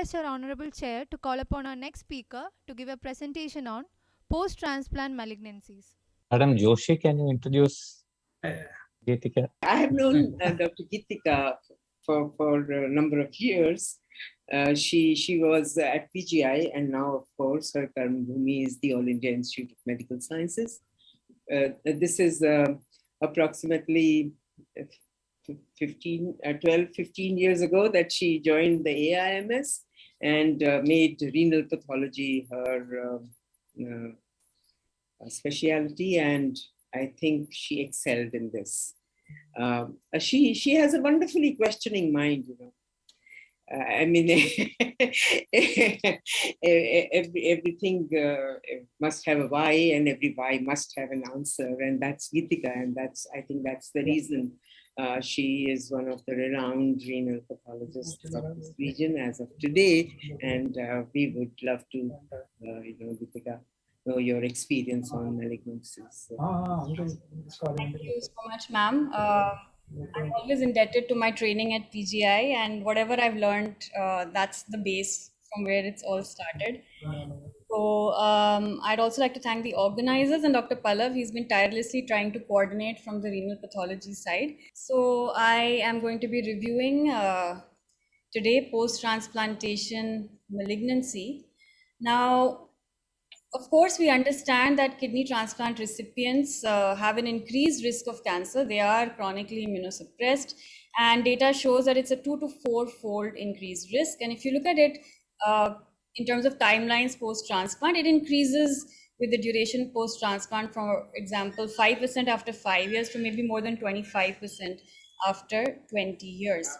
request your Honorable Chair to call upon our next speaker to give a presentation on post-transplant malignancies. Madam Joshi, can you introduce Geetika? I have known Dr. Geetika for a number of years. She was at PGI, and now, of course, her Karma Bhumi is the All India Institute of Medical Sciences. This is approximately 15 years ago that she joined the AIMS and made renal pathology her specialty, and I think she excelled in this. She has a wonderfully questioning mind, you know. I mean, everything must have a why, and every why must have an answer, and that's Geetika, and I think that's the reason she is one of the renowned renal pathologists of this region as of today, and we would love to, Geetika, know your experience on malignancies. Thank you so much, ma'am. I'm always indebted to my training at PGI, and whatever I've learned, that's the base from where it's all started. So I'd also like to thank the organizers and Dr. Pallav. He's been tirelessly trying to coordinate from the renal pathology side. So I am going to be reviewing today post-transplantation malignancy. Now, of course, we understand that kidney transplant recipients have an increased risk of cancer. They are chronically immunosuppressed, and data shows that it's a 2 to 4-fold increased risk. And if you look at it in terms of timelines post-transplant, it increases with the duration post-transplant, for example, 5% after 5 years to maybe more than 25% after 20 years.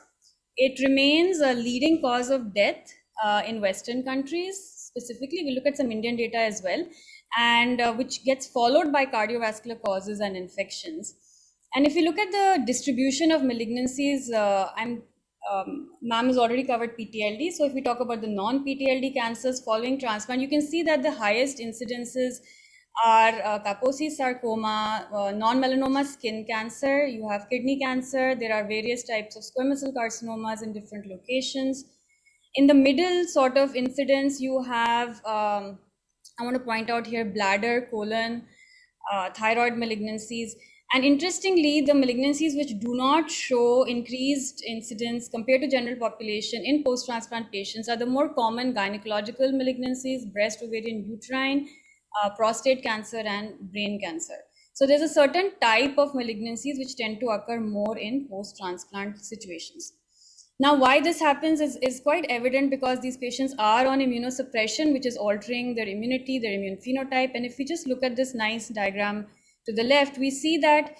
It remains a leading cause of death in Western countries. Specifically, we look at some Indian data as well, and which gets followed by cardiovascular causes and infections. And if you look at the distribution of malignancies, ma'am has already covered PTLD. So if we talk about the non-PTLD cancers following transplant, you can see that the highest incidences are Kaposi sarcoma, non-melanoma skin cancer, you have kidney cancer, there are various types of squamous cell carcinomas in different locations. In the middle sort of incidence, you have, I want to point out here, bladder, colon, thyroid malignancies. And interestingly, the malignancies which do not show increased incidence compared to general population in post-transplant patients are the more common gynecological malignancies, breast, ovarian, uterine, prostate cancer, and brain cancer. So there's a certain type of malignancies which tend to occur more in post-transplant situations. Now, why this happens is quite evident because these patients are on immunosuppression, which is altering their immunity, their immune phenotype. And if we just look at this nice diagram to the left, we see that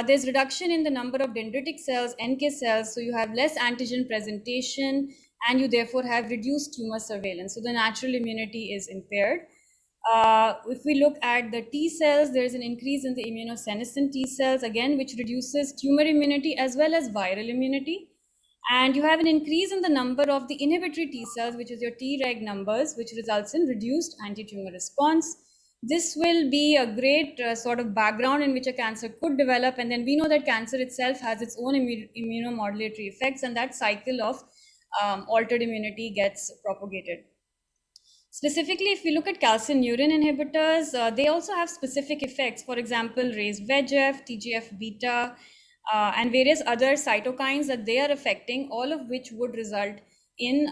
there's reduction in the number of dendritic cells, NK cells. So you have less antigen presentation, and you therefore have reduced tumor surveillance. So the natural immunity is impaired. If we look at the T cells, there's an increase in the immunosenescent T cells, again, which reduces tumor immunity as well as viral immunity. And you have an increase in the number of the inhibitory T cells, which is your Treg numbers, which results in reduced anti-tumor response. This will be a great sort of background in which a cancer could develop. And then we know that cancer itself has its own immunomodulatory effects, and that cycle of altered immunity gets propagated. Specifically, if we look at calcineurin inhibitors, they also have specific effects. For example, raised VEGF, TGF-beta, and various other cytokines that they are affecting, all of which would result in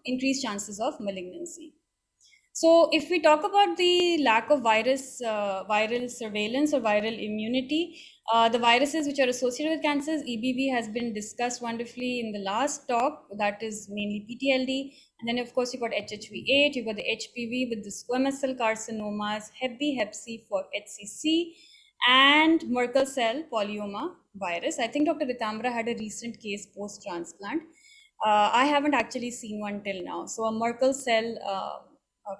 increased chances of malignancy. So if we talk about the lack of viral surveillance or viral immunity, the viruses which are associated with cancers, EBV has been discussed wonderfully in the last talk, that is mainly PTLD. And then of course you've got HHV8, you've got the HPV with the squamous cell carcinomas, Hep B, Hep C for HCC, and Merkel cell polyoma virus. I think Dr. Ritambra had a recent case post-transplant. I haven't actually seen one till now. So a Merkel cell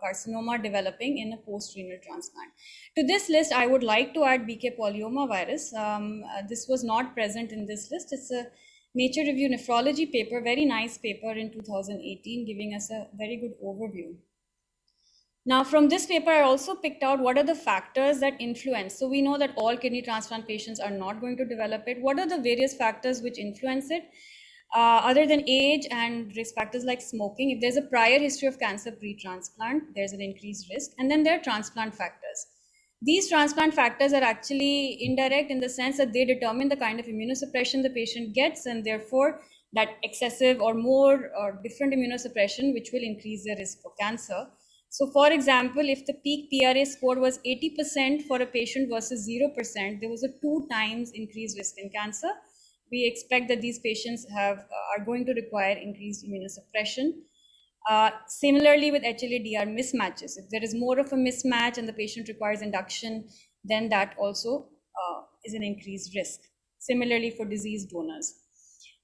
carcinoma developing in a post-renal transplant. To this list, I would like to add BK polyoma virus. This was not present in this list. It's a Nature Review Nephrology paper, very nice paper in 2018, giving us a very good overview. Now, from this paper, I also picked out what are the factors that influence. So we know that all kidney transplant patients are not going to develop it. What are the various factors which influence it? Other than age and risk factors like smoking, if there's a prior history of cancer pre-transplant, there's an increased risk. And then there are transplant factors. These transplant factors are actually indirect in the sense that they determine the kind of immunosuppression the patient gets, and therefore that excessive or more or different immunosuppression, which will increase their risk for cancer. So for example, if the peak PRA score was 80% for a patient versus 0%, there was a 2 times increased risk in cancer. We expect that these patients are going to require increased immunosuppression. Similarly with HLA-DR mismatches, if there is more of a mismatch and the patient requires induction, then that also is an increased risk. Similarly for disease donors.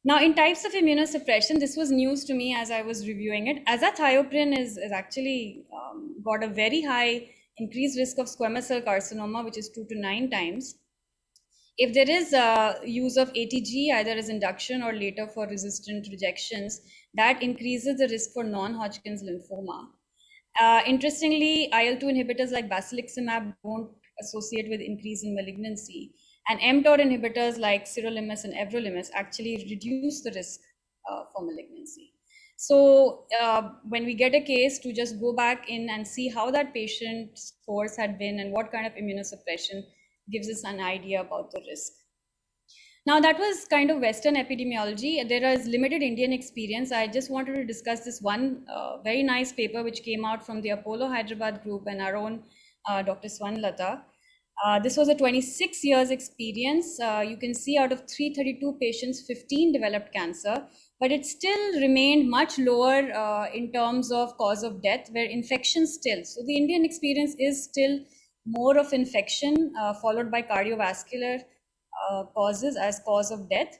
Now, in types of immunosuppression, this was news to me as I was reviewing it. Azathioprine is actually got a very high increased risk of squamous cell carcinoma, which is 2 to 9 times. If there is use of ATG, either as induction or later for resistant rejections, that increases the risk for non-Hodgkin's lymphoma. Interestingly, IL-2 inhibitors like basiliximab don't associate with increase in malignancy. And mTOR inhibitors like sirolimus and everolimus actually reduce the risk for malignancy. So when we get a case, to just go back in and see how that patient's course had been and what kind of immunosuppression gives us an idea about the risk. Now that was kind of Western epidemiology. There is limited Indian experience. I just wanted to discuss this one very nice paper which came out from the Apollo Hyderabad group and our own Dr. Swanlata. This was a 26 years experience. You can see out of 332 patients, 15 developed cancer, but it still remained much lower in terms of cause of death, where infection still. So the Indian experience is still more of infection followed by cardiovascular causes as cause of death.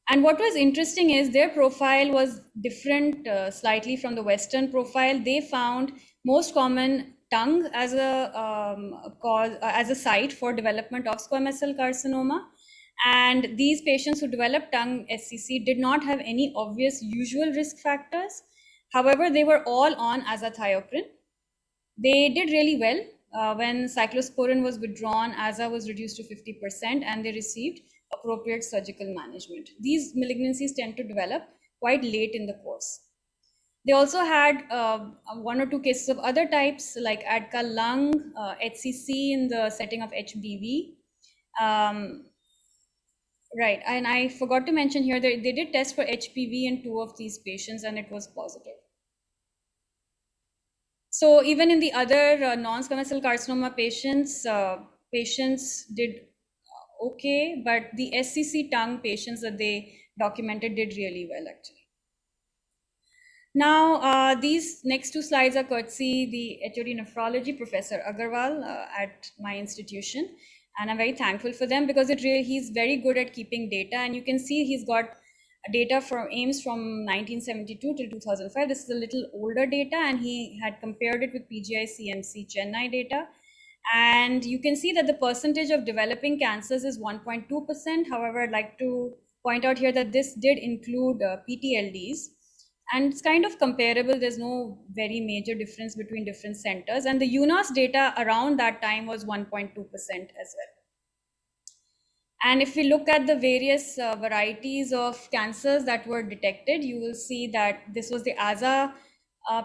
And what was interesting is their profile was different slightly from the Western profile. They found most common tongue as a site for development of squamous cell carcinoma. And these patients who developed tongue SCC did not have any obvious usual risk factors. However, they were all on azathioprine. They did really well when cyclosporin was withdrawn, AZA was reduced to 50%, and they received appropriate surgical management. These malignancies tend to develop quite late in the course. They also had 1 or 2 cases of other types like ADCA lung, HCC in the setting of HBV. Right, and I forgot to mention here that they did test for HPV in 2 of these patients and it was positive. So even in the other non-squamous cell carcinoma patients, patients did okay, but the SCC tongue patients that they documented did really well actually. Now, these next 2 slides are courtesy the HOD nephrology, Professor Agarwal at my institution. And I'm very thankful for them because he's very good at keeping data. And you can see he's got data from AIIMS from 1972 to 2005. This is a little older data and he had compared it with PGI CMC Chennai data. And you can see that the percentage of developing cancers is 1.2%. However, I'd like to point out here that this did include PTLDs. And it's kind of comparable. There's no very major difference between different centers. And the UNOS data around that time was 1.2% as well. And if we look at the various varieties of cancers that were detected, you will see that this was the AZA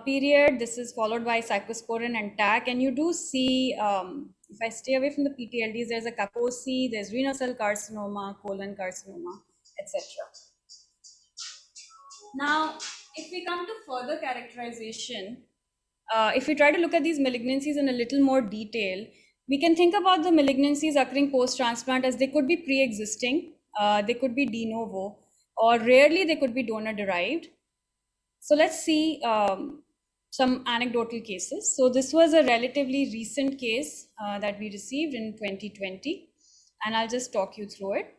period. This is followed by cyclosporin and TAC. And you do see, if I stay away from the PTLDs, there's a Kaposi, there's renal cell carcinoma, colon carcinoma, etc. Now, if we come to further characterization, if we try to look at these malignancies in a little more detail, we can think about the malignancies occurring post-transplant as they could be pre-existing, they could be de novo, or rarely they could be donor-derived. So let's see some anecdotal cases. So this was a relatively recent case that we received in 2020, and I'll just talk you through it.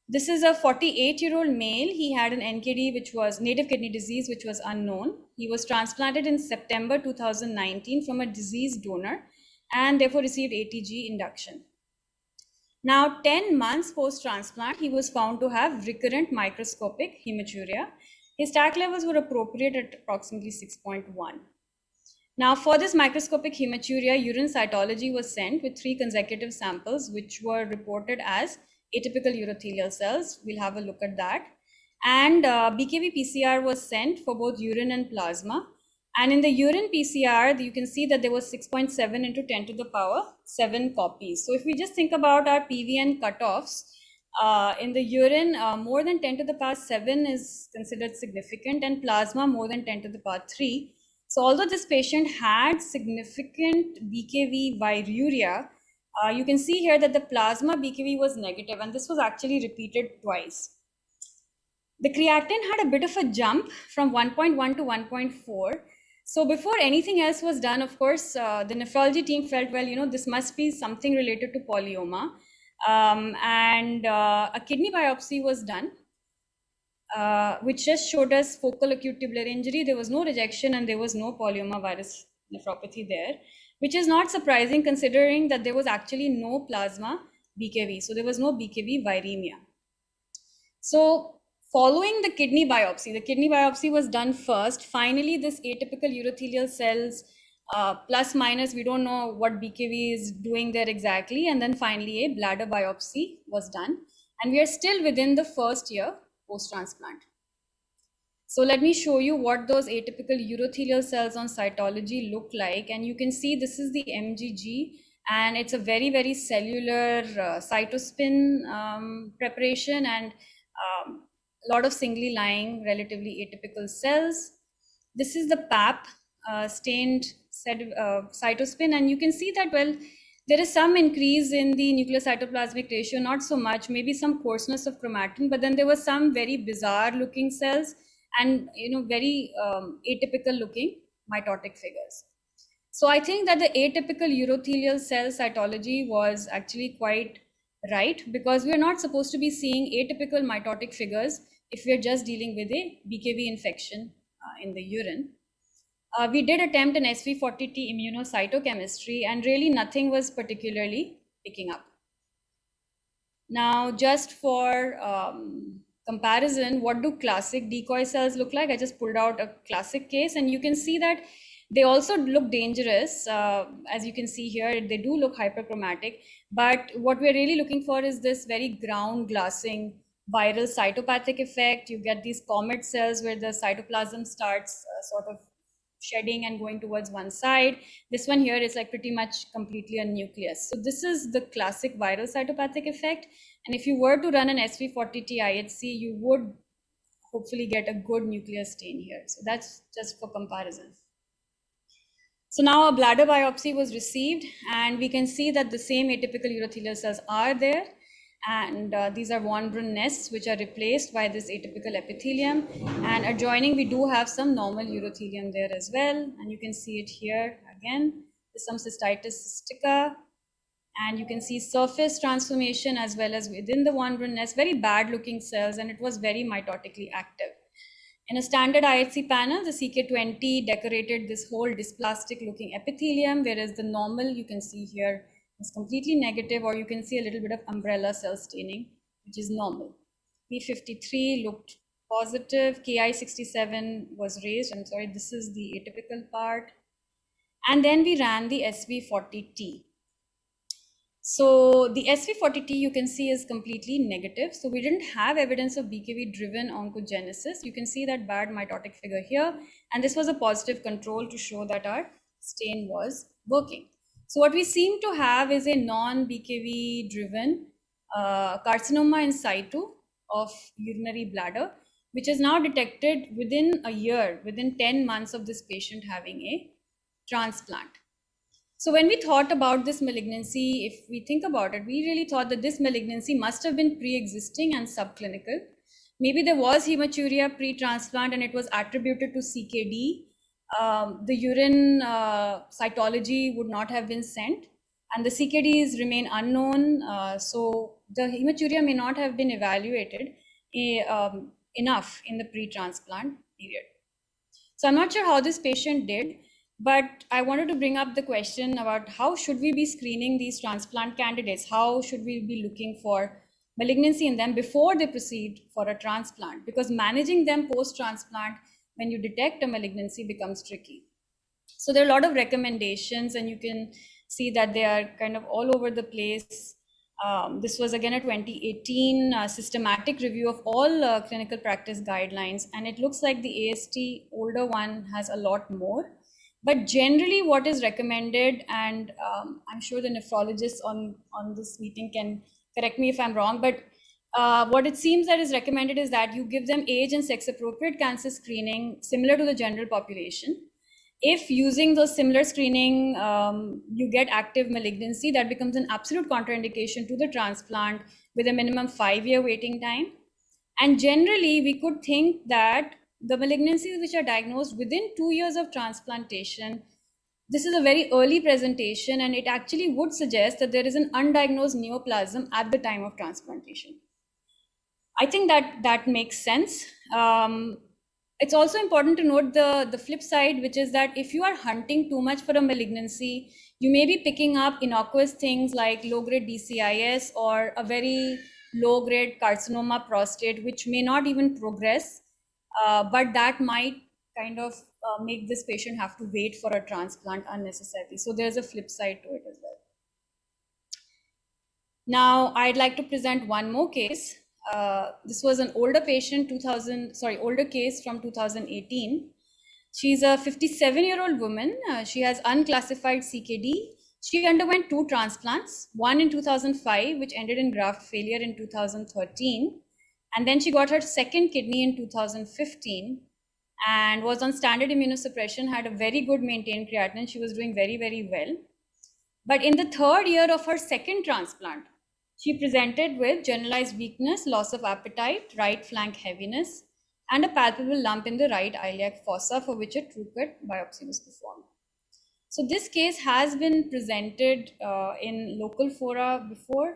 This is a 48-year-old male. He had an NKD, which was native kidney disease, which was unknown. He was transplanted in September 2019 from a deceased donor and therefore received ATG induction. Now, 10 months post-transplant, he was found to have recurrent microscopic hematuria. His TAC levels were appropriate at approximately 6.1. Now, for this microscopic hematuria, urine cytology was sent with 3 consecutive samples, which were reported as atypical urothelial cells. We'll have a look at that. And BKV PCR was sent for both urine and plasma. And in the urine PCR, you can see that there was 6.7 into 10 to the power 7 copies. So if we just think about our PVN cutoffs, in the urine, more than 10 to the power 7 is considered significant, and plasma more than 10 to the power 3. So although this patient had significant BKV viruria, you can see here that the plasma BKV was negative, and this was actually repeated twice. The creatinine had a bit of a jump from 1.1 to 1.4. So before anything else was done, of course, the nephrology team felt, well, this must be something related to polyoma. And a kidney biopsy was done, which just showed us focal acute tubular injury. There was no rejection and there was no polyoma virus nephropathy there, which is not surprising considering that there was actually no plasma BKV. So there was no BKV viremia. So following the kidney biopsy was done first. Finally, this atypical urothelial cells, plus minus, we don't know what BKV is doing there exactly. And then finally, a bladder biopsy was done. And we are still within the first year post-transplant. So let me show you what those atypical urothelial cells on cytology look like. And you can see this is the MGG, and it's a very, very cellular cytospin preparation, and a lot of singly lying, relatively atypical cells. This is the PAP stained cytospin, and you can see that, well, there is some increase in the nucleocytoplasmic ratio, not so much, maybe some coarseness of chromatin, but then there were some very bizarre looking cells and very atypical looking mitotic figures. So I think that the atypical urothelial cell cytology was actually quite right, because we're not supposed to be seeing atypical mitotic figures if we're just dealing with a BKV infection in the urine. We did attempt an SV40T immunocytochemistry, and really nothing was particularly picking up. Now, just for comparison, what do classic decoy cells look like? I just pulled out a classic case, and you can see that they also look dangerous. As you can see here, they do look hyperchromatic, but what we're really looking for is this very ground glassing viral cytopathic effect. You get these comet cells where the cytoplasm starts sort of shedding and going towards one side. This one here is like pretty much completely a nucleus. So this is the classic viral cytopathic effect. And if you were to run an SV40T IHC, you would hopefully get a good nucleus stain here. So that's just for comparison. So now a bladder biopsy was received, and we can see that the same atypical urothelial cells are there. And these are von Brunn nests, which are replaced by this atypical epithelium. And adjoining, we do have some normal urothelium there as well. And you can see it here again. There's some cystitis cystica. And you can see surface transformation as well as within the von Brunn nest, very bad looking cells, and it was very mitotically active. In a standard IHC panel, the CK20 decorated this whole dysplastic looking epithelium, whereas the normal you can see here is completely negative, or you can see a little bit of umbrella cell staining, which is normal. P53 looked positive, Ki67 was raised. I'm sorry, this is the atypical part. And then we ran the SV40T. So the SV40T you can see is completely negative. So we didn't have evidence of BKV driven oncogenesis. You can see that bad mitotic figure here. And this was a positive control to show that our stain was working. So what we seem to have is a non-BKV driven carcinoma in situ of urinary bladder, which is now detected within a year, within 10 months of this patient having a transplant. So when we thought about this malignancy, if we think about it, we really thought that this malignancy must have been pre-existing and subclinical. Maybe there was hematuria pre-transplant and it was attributed to CKD. The urine cytology would not have been sent, and the CKDs remain unknown. So the hematuria may not have been evaluated enough in the pre-transplant period. So I'm not sure how this patient did, but I wanted to bring up the question about how should we be screening these transplant candidates? How should we be looking for malignancy in them before they proceed for a transplant? Because managing them post-transplant, when you detect a malignancy, becomes tricky. So there are a lot of recommendations, and you can see that they are kind of all over the place. This was again a 2018 systematic review of all clinical practice guidelines, and it looks like the AST older one has a lot more. But generally, what is recommended, and I'm sure the nephrologists on this meeting can correct me if I'm wrong, but what it seems that is recommended is that you give them age and sex appropriate cancer screening similar to the general population. If using those similar screening, you get active malignancy, that becomes an absolute contraindication to the transplant with a minimum 5-year waiting time. And generally, we could think that the malignancies which are diagnosed within 2 years of transplantation, this is a very early presentation, and it actually would suggest that there is an undiagnosed neoplasm at the time of transplantation. I think that makes sense. It's also important to note the flip side, which is that if you are hunting too much for a malignancy, you may be picking up innocuous things like low-grade DCIS or a very low-grade carcinoma prostate, which may not even progress, but that might kind of make this patient have to wait for a transplant unnecessarily. So there's a flip side to it as well. Now, I'd like to present one more case. This was an older patient, older case from 2018. She's a 57-year-old woman. She has unclassified CKD. She underwent 2 transplants, one in 2005, which ended in graft failure in 2013. And then she got her second kidney in 2015 and was on standard immunosuppression, had a very good maintained creatinine. She was doing very, very well. But in the 3rd year of her second transplant, she presented with generalized weakness, loss of appetite, right flank heaviness, and a palpable lump in the right iliac fossa for which a TrueCut biopsy was performed. So this case has been presented in local fora before,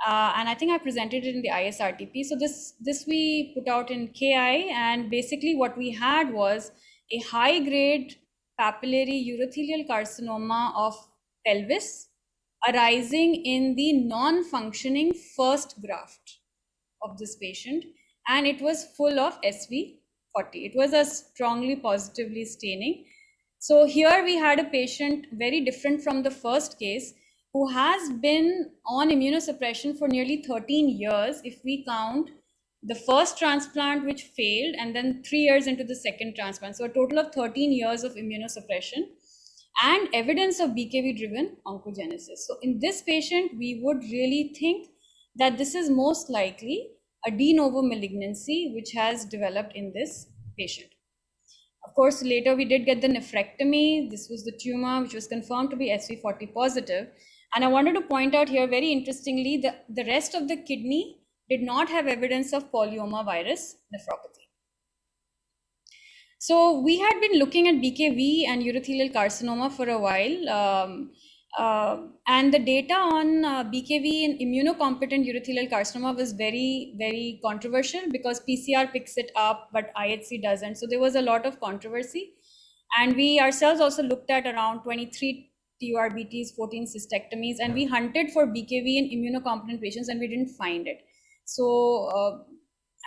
and I think I presented it in the ISRTP. So this we put out in KI, and basically what we had was a high-grade papillary urothelial carcinoma of pelvis arising in the non-functioning first graft of this patient, and it was full of SV40. It was a strongly positively staining. So here we had a patient very different from the first case who has been on immunosuppression for nearly 13 years if we count the first transplant which failed and then 3 years into the second transplant. So a total of 13 years of immunosuppression and evidence of BKV-driven oncogenesis. So in this patient, we would really think that this is most likely a de novo malignancy which has developed in this patient. Of course, later we did get the nephrectomy. This was the tumor which was confirmed to be SV40 positive. And I wanted to point out here, very interestingly, the rest of the kidney did not have evidence of polyoma virus nephropathy. So we had been looking at BKV and urothelial carcinoma for a while, and the data on BKV and immunocompetent urothelial carcinoma was very, very controversial because PCR picks it up, but IHC doesn't. So there was a lot of controversy. And we ourselves also looked at around 23 TURBTs, 14 cystectomies, and we hunted for BKV in immunocompetent patients and we didn't find it. So,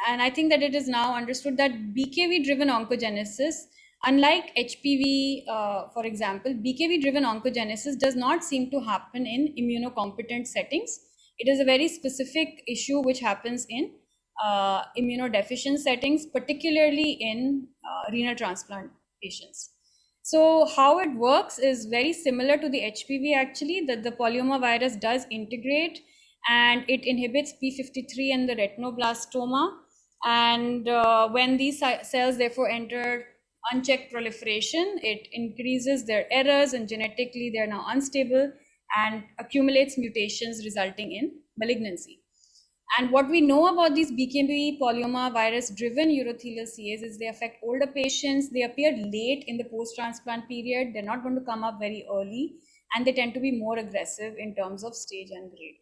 and I think that it is now understood that BKV-driven oncogenesis, unlike HPV, for example, BKV-driven oncogenesis does not seem to happen in immunocompetent settings. It is a very specific issue which happens in immunodeficient settings, particularly in renal transplant patients. So how it works is very similar to the HPV actually, that the polyoma virus does integrate and it inhibits P53 and the retinoblastoma. And when these cells therefore enter unchecked proliferation, it increases their errors and genetically they're now unstable and accumulates mutations resulting in malignancy. And what we know about these BKV polyoma virus driven urothelial CAs is they affect older patients, they appear late in the post-transplant period, they're not going to come up very early, and they tend to be more aggressive in terms of stage and grade.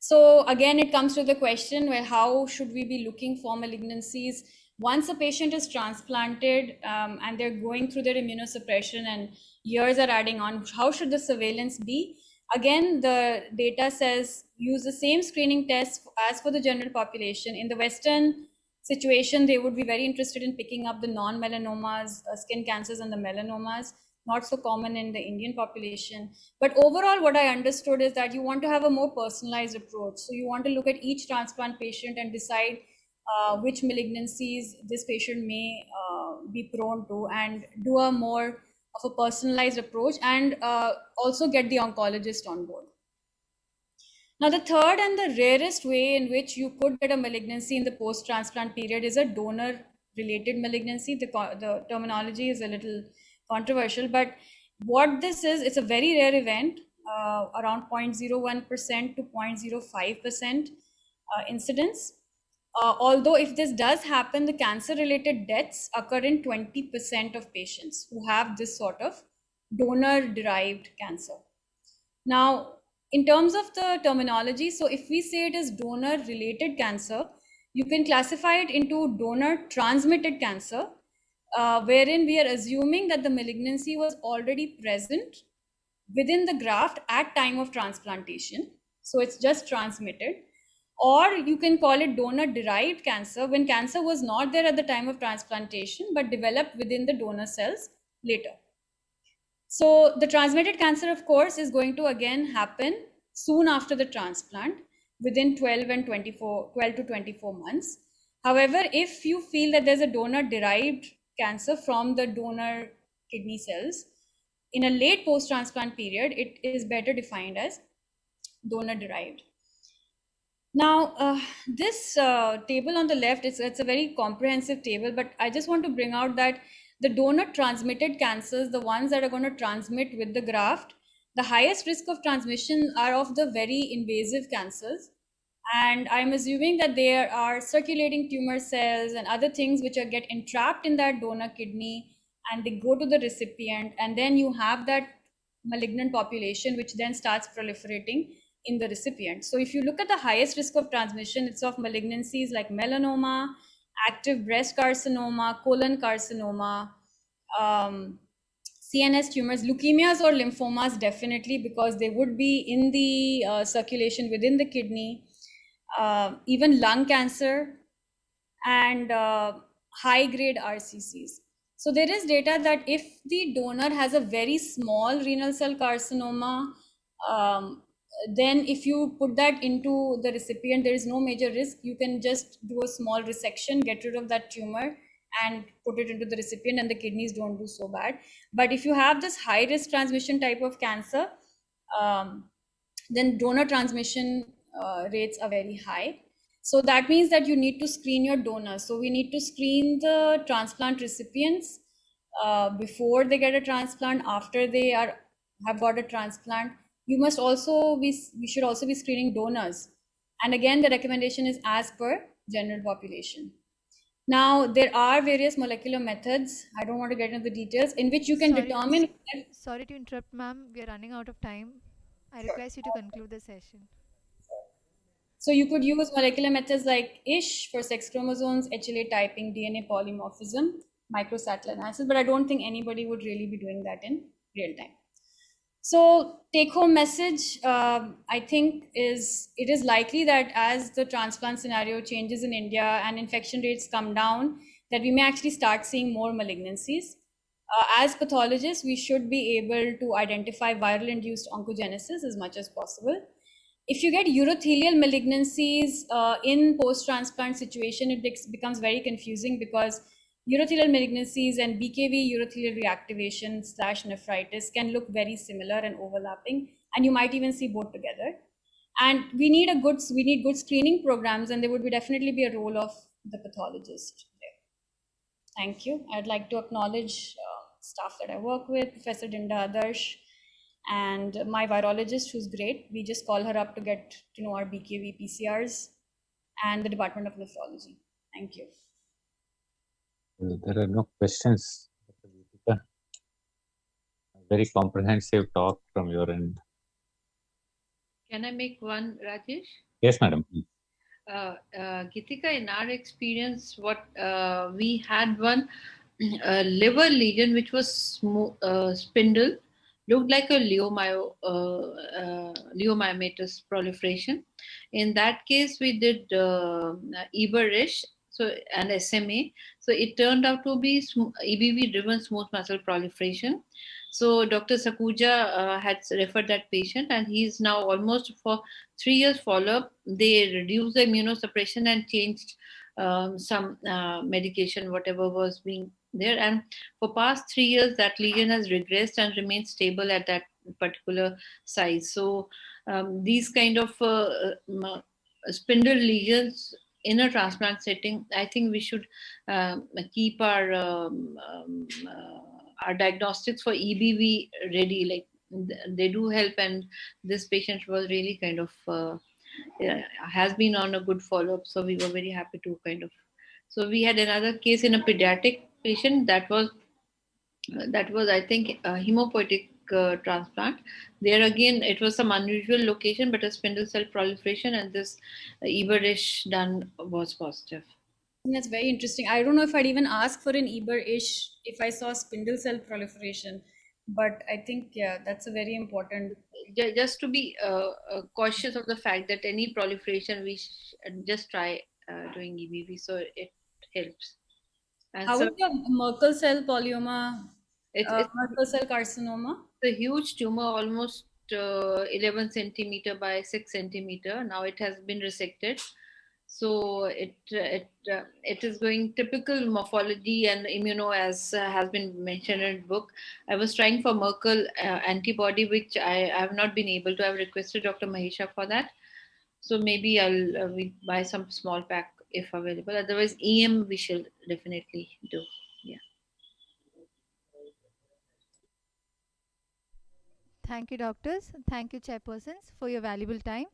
So again, it comes to the question, well, how should we be looking for malignancies? Once a patient is transplanted and they're going through their immunosuppression and years are adding on, how should the surveillance be? Again, the data says use the same screening test as for the general population. In the Western situation, they would be very interested in picking up the non-melanomas, skin cancers and the melanomas. not so common in the Indian population. But overall, what I understood is that you want to have a more personalized approach. So you want to look at each transplant patient and decide which malignancies this patient may be prone to, and do a more of a personalized approach, and also get the oncologist on board. Now, the third and the rarest way in which you could get a malignancy in the post-transplant period is a donor-related malignancy. The terminology is a little controversial, but what this is, it's a very rare event, around 0.01% to 0.05% incidence. Although if this does happen, the cancer-related deaths occur in 20% of patients who have this sort of donor-derived cancer. Now, in terms of the terminology, so if we say it is donor-related cancer, you can classify it into donor-transmitted cancer, wherein we are assuming that the malignancy was already present within the graft at time of transplantation. So it's just transmitted. Or you can call it donor-derived cancer, when cancer was not there at the time of transplantation, but developed within the donor cells later. So the transmitted cancer, of course, is going to again happen soon after the transplant, within 12 to 24 months. However, if you feel that there's a donor-derived cancer from the donor kidney cells, in a late post-transplant period, it is better defined as donor-derived. Now, this table on the left, it's a very comprehensive table, but I just want to bring out that the donor-transmitted cancers, the ones that are going to transmit with the graft, the highest risk of transmission are of the very invasive cancers. And I'm assuming that there are circulating tumor cells and other things which get entrapped in that donor kidney, and they go to the recipient, and then you have that malignant population which then starts proliferating in the recipient. So if you look at the highest risk of transmission, it's of malignancies like melanoma, active breast carcinoma, colon carcinoma, CNS tumors, leukemias or lymphomas, definitely, because they would be in the circulation within the kidney, even lung cancer, and high-grade RCCs. So there is data that if the donor has a very small renal cell carcinoma, then if you put that into the recipient, there is no major risk. You can just do a small resection, get rid of that tumor, and put it into the recipient, and the kidneys don't do so bad. But if you have this high risk transmission type of cancer, then donor transmission rates are very high. So that means that you need to screen your donors. So we need to screen the transplant recipients before they get a transplant, after they have got a transplant. We should also be screening donors. And again, the recommendation is as per general population. Now, there are various molecular methods, I don't want to get into the details, in which you can determine. Sorry to interrupt, ma'am. We are running out of time. I request you to conclude the session. So you could use molecular methods like ISH for sex chromosomes, HLA typing, DNA polymorphism, microsatellite analysis, but I don't think anybody would really be doing that in real time. So take-home message, I think it is likely that as the transplant scenario changes in India and infection rates come down, that we may actually start seeing more malignancies. As pathologists, we should be able to identify viral-induced oncogenesis as much as possible. If you get urothelial malignancies in post-transplant situation, it becomes very confusing, because urothelial malignancies and BKV urothelial reactivation / nephritis can look very similar and overlapping, and you might even see both together. And we need good screening programs, and there would definitely be a role of the pathologist there. Thank you. I'd like to acknowledge staff that I work with, Professor Dinda Adarsh, and my virologist, who's great. We just call her up to get to know our BKV PCRs, and the Department of Nephrology. Thank you. There are no questions. Very comprehensive talk from your end. Can I make one, Rajesh? Yes, madam. Gitika, in our experience, what we had one liver lesion which was spindle, looked like a leiomyomatous proliferation. In that case, we did Eber-Risch. So and SMA. So it turned out to be EBV-driven smooth muscle proliferation. So Dr. Sakuja had referred that patient, and he's now almost for 3 years follow-up. They reduced the immunosuppression and changed some medication, whatever was being there. And for past 3 years, that lesion has regressed and remained stable at that particular size. So these kind of spindle lesions in a transplant setting, I think we should keep our diagnostics for EBV ready. Like they do help, and this patient was really kind of has been on a good follow-up. So we were very happy to kind of. So we had another case in a pediatric patient that was I think a hemopoietic transplant. There again, it was some unusual location, but a spindle cell proliferation, and this Eber-ish done was positive. That's very interesting. I don't know if I'd even ask for an Eber-ish if I saw spindle cell proliferation, but I think, yeah, that's a very important. Just to be cautious of the fact that any proliferation, we just try doing EBV, so it helps. And How so is your Merkel cell polyoma, it's Merkel cell carcinoma? a huge tumor, almost 11 centimeter by 6 centimeter. Now it has been resected. So it is going typical morphology and immuno, as has been mentioned in the book. I was trying for Merkel antibody, which I have not been able to. I've requested Dr. Mahesha for that. So maybe I'll we buy some small pack if available. Otherwise, EM we shall definitely do. Yeah. Thank you, doctors. Thank you, chairpersons, for your valuable time.